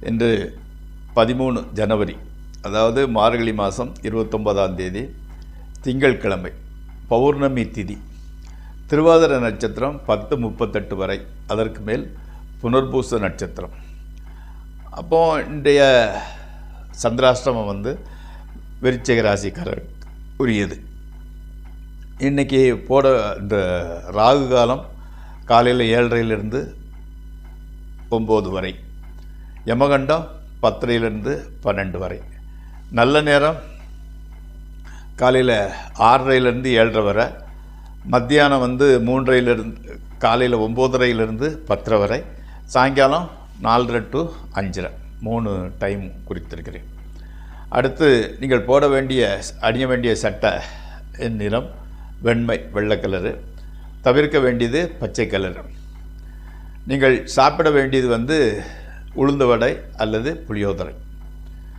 இன்று 13 ஜனவரி, அதாவது மார்கழி மாதம் 29ஆம் தேதி திங்கட்கிழமை, பௌர்ணமி திதி. திருவாதிரை நட்சத்திரம் 10:38 வரை, அதற்கு மேல் புனர்பூச நட்சத்திரம். அப்போது இன்றைய சந்திராஷ்டமம் விருச்சிக ராசிக்காரருக்கு உரியது. இன்றைக்கி இந்த ராகு காலம் காலையில் 7:30 9 வரை, யமகண்டம் 10 12 வரை, நல்ல நேரம் காலையில் 6:30 7:30 வரை, மத்தியானம் 3:00 காலையில் 9:30 10 வரை, சாயங்காலம் 4:30 to 5:30 3 டைம் குறித்திருக்கிறேன். அடுத்து நீங்கள் அணிய வேண்டிய சட்டை நிறம் வெண்மை, வெள்ளை கலரு. தவிர்க்க வேண்டியது பச்சை கலர். நீங்கள் சாப்பிட வேண்டியது உளுந்து வடை அல்லது புளியோதரை.